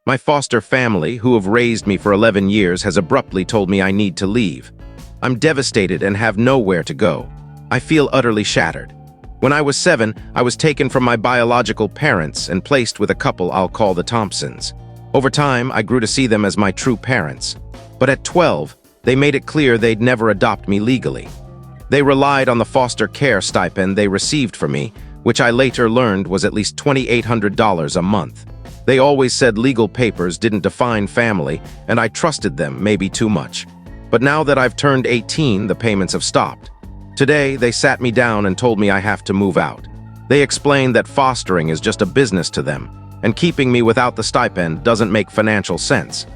My foster family, who have raised me for 11 years, has abruptly told me I need to leave. I'm devastated and have nowhere to go. I feel utterly shattered. When I was 7, I was taken from my biological parents and placed with a couple I'll call the Thompsons. Over time, I grew to see them as my true parents. But at 12, they made it clear they'd never adopt me legally. They relied on the foster care stipend they received for me, which I later learned was at least $2,800 a month. They always said legal papers didn't define family, and I trusted them maybe too much. But now that I've turned 18, the payments have stopped. Today, they sat me down and told me I have to move out. They explained that fostering is just a business to them, and keeping me without the stipend doesn't make financial sense.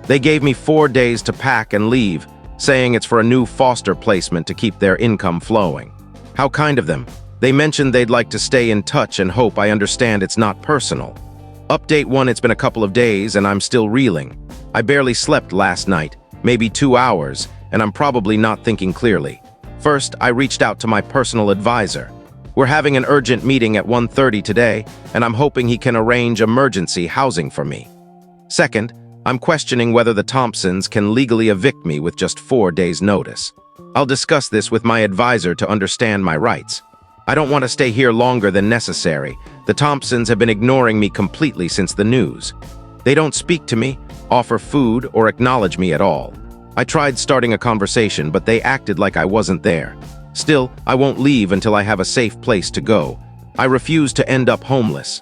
They gave me 4 days to pack and leave, saying it's for a new foster placement to keep their income flowing. How kind of them. They mentioned they'd like to stay in touch and hope I understand it's not personal. Update 1, it's been a couple of days and I'm still reeling. I barely slept last night, maybe 2 hours, and I'm probably not thinking clearly. First, I reached out to my personal advisor. We're having an urgent meeting at 1:30 today, and I'm hoping he can arrange emergency housing for me. Second, I'm questioning whether the Thompsons can legally evict me with just 4 days' notice. I'll discuss this with my advisor to understand my rights. I don't want to stay here longer than necessary. The Thompsons have been ignoring me completely since the news. They don't speak to me, offer food, or acknowledge me at all. I tried starting a conversation, but they acted like I wasn't there. Still, I won't leave until I have a safe place to go. I refuse to end up homeless.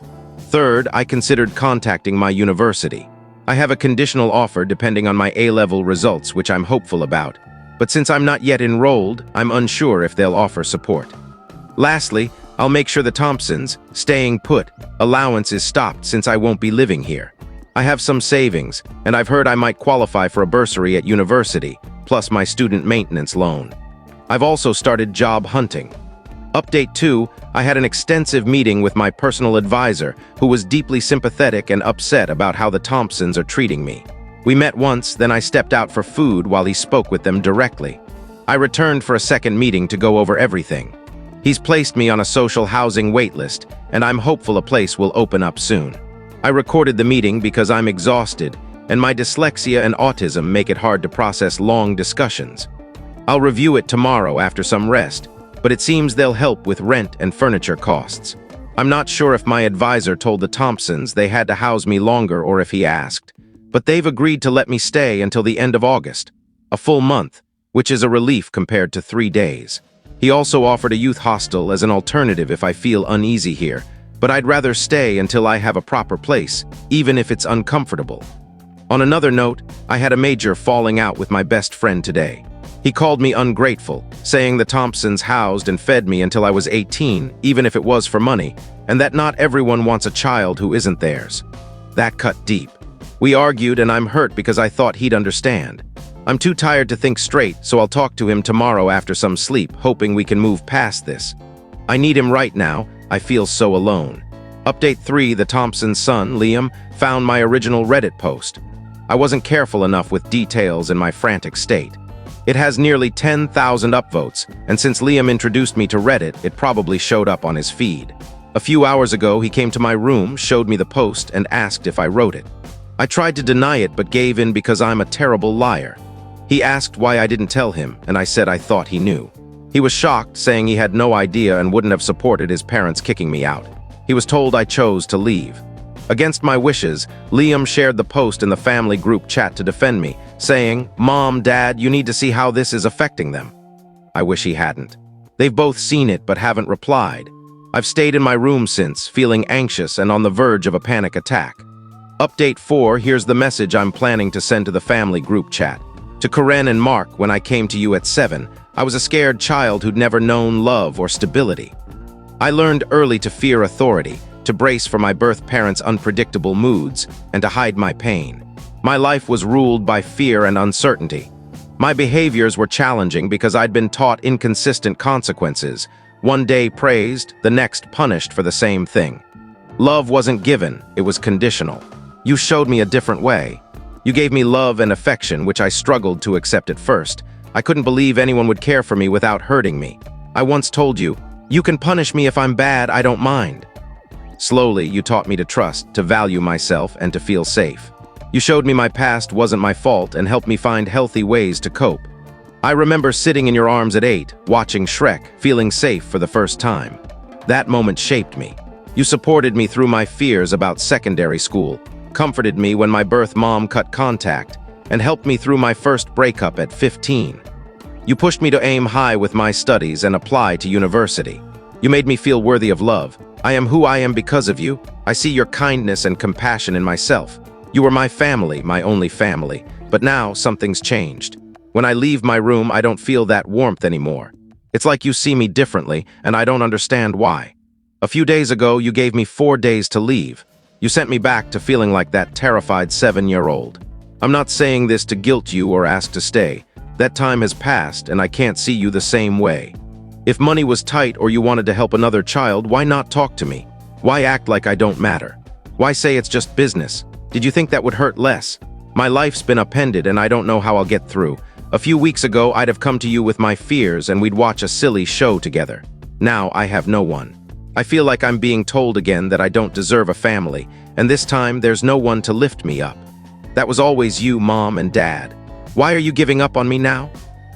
Third, I considered contacting my university. I have a conditional offer depending on my A-level results, which I'm hopeful about. But since I'm not yet enrolled, I'm unsure if they'll offer support. Lastly, I'll make sure the Thompsons, staying put, allowance is stopped since I won't be living here. I have some savings, and I've heard I might qualify for a bursary at university, plus my student maintenance loan. I've also started job hunting. Update 2, I had an extensive meeting with my personal advisor, who was deeply sympathetic and upset about how the Thompsons are treating me. We met once, then I stepped out for food while he spoke with them directly. I returned for a second meeting to go over everything. He's placed me on a social housing waitlist, and I'm hopeful a place will open up soon. I recorded the meeting because I'm exhausted, and my dyslexia and autism make it hard to process long discussions. I'll review it tomorrow after some rest, but it seems they'll help with rent and furniture costs. I'm not sure if my advisor told the Thompsons they had to house me longer or if he asked, but they've agreed to let me stay until the end of August, a full month, which is a relief compared to 3 days. He also offered a youth hostel as an alternative if I feel uneasy here, but I'd rather stay until I have a proper place, even if it's uncomfortable. On another note, I had a major falling out with my best friend today. He called me ungrateful, saying the Thompsons housed and fed me until I was 18, even if it was for money, and that not everyone wants a child who isn't theirs. That cut deep. We argued and I'm hurt because I thought he'd understand. I'm too tired to think straight, so I'll talk to him tomorrow after some sleep, hoping we can move past this. I need him right now. I feel so alone. Update 3, the Thompsons' son, Liam, found my original Reddit post. I wasn't careful enough with details in my frantic state. It has nearly 10,000 upvotes, and since Liam introduced me to Reddit, it probably showed up on his feed. A few hours ago, he came to my room, showed me the post, and asked if I wrote it. I tried to deny it but gave in because I'm a terrible liar. He asked why I didn't tell him, and I said I thought he knew. He was shocked, saying he had no idea and wouldn't have supported his parents kicking me out. He was told I chose to leave. Against my wishes, Liam shared the post in the family group chat to defend me, saying, "Mom, Dad, you need to see how this is affecting them." I wish he hadn't. They've both seen it but haven't replied. I've stayed in my room since, feeling anxious and on the verge of a panic attack. Update 4, here's the message I'm planning to send to the family group chat. To Karen and Mark, when I came to you at 7, I was a scared child who'd never known love or stability. I learned early to fear authority, to brace for my birth parents' unpredictable moods, and to hide my pain. My life was ruled by fear and uncertainty. My behaviors were challenging because I'd been taught inconsistent consequences, one day praised, the next punished for the same thing. Love wasn't given, it was conditional. You showed me a different way. You gave me love and affection, which I struggled to accept at first. I couldn't believe anyone would care for me without hurting me. I once told you, "You can punish me if I'm bad, I don't mind." Slowly, you taught me to trust, to value myself, and to feel safe. You showed me my past wasn't my fault and helped me find healthy ways to cope. I remember sitting in your arms at 8, watching Shrek, feeling safe for the first time. That moment shaped me. You supported me through my fears about secondary school, comforted me when my birth mom cut contact, and helped me through my first breakup at 15. You pushed me to aim high with my studies and apply to university. You made me feel worthy of love. I am who I am because of you. I see your kindness and compassion in myself. You were my family, my only family. But now something's changed. When I leave my room, I don't feel that warmth anymore. It's like you see me differently, and I don't understand why. A few days ago, you gave me 4 days to leave. You sent me back to feeling like that terrified 7-year-old. I'm not saying this to guilt you or ask to stay. That time has passed, and I can't see you the same way. If money was tight or you wanted to help another child, why not talk to me? Why act like I don't matter? Why say it's just business? Did you think that would hurt less? My life's been upended, and I don't know how I'll get through. A few weeks ago, I'd have come to you with my fears, and we'd watch a silly show together. Now, I have no one. I feel like I'm being told again that I don't deserve a family, and this time, there's no one to lift me up. That was always you, Mom and Dad. Why are you giving up on me now?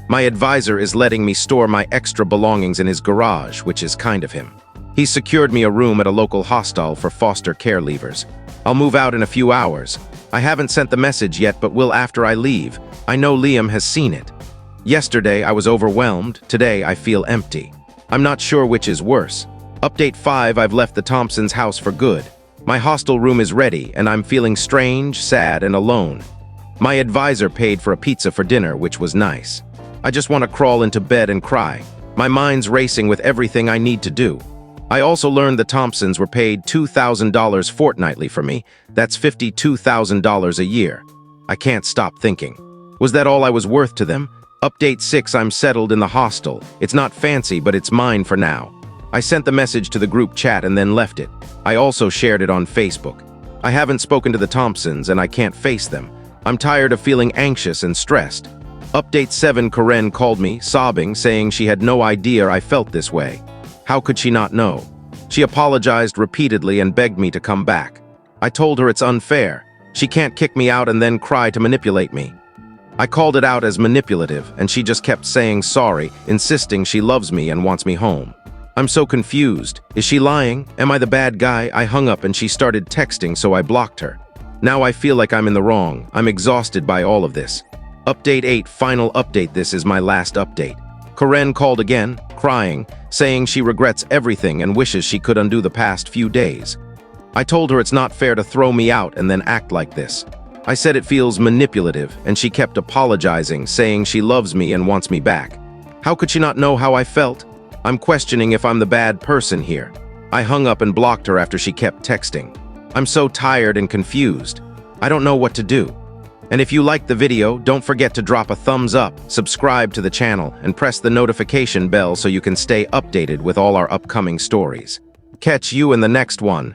My advisor is letting me store my extra belongings in his garage, which is kind of him. He's secured me a room at a local hostel for foster care leavers. I'll move out in a few hours. I haven't sent the message yet, but will after I leave. I know Liam has seen it. Yesterday, I was overwhelmed. Today, I feel empty. I'm not sure which is worse. Update 5, I've left the Thompsons' house for good. My hostel room is ready, and I'm feeling strange, sad, and alone. My advisor paid for a pizza for dinner, which was nice. I just want to crawl into bed and cry. My mind's racing with everything I need to do. I also learned the Thompsons were paid $2,000 fortnightly for me. That's $52,000 a year. I can't stop thinking. Was that all I was worth to them? Update 6, I'm settled in the hostel. It's not fancy, but it's mine for now. I sent the message to the group chat and then left it. I also shared it on Facebook. I haven't spoken to the Thompsons and I can't face them. I'm tired of feeling anxious and stressed. Update 7, Karen called me, sobbing, saying she had no idea I felt this way. How could she not know? She apologized repeatedly and begged me to come back. I told her it's unfair. She can't kick me out and then cry to manipulate me. I called it out as manipulative, and she just kept saying sorry, insisting she loves me and wants me home. I'm so confused. Is she lying? Am I the bad guy? I hung up and she started texting, so I blocked her. Now I feel like I'm in the wrong. I'm exhausted by all of this. Update 8, final update. This is my last update. Karen called again, crying, saying she regrets everything and wishes she could undo the past few days. I told her it's not fair to throw me out and then act like this. I said it feels manipulative, and she kept apologizing, saying she loves me and wants me back. How could she not know how I felt? I'm questioning if I'm the bad person here. I hung up and blocked her after she kept texting. I'm so tired and confused. I don't know what to do. And if you liked the video, don't forget to drop a thumbs up, subscribe to the channel, and press the notification bell so you can stay updated with all our upcoming stories. Catch you in the next one.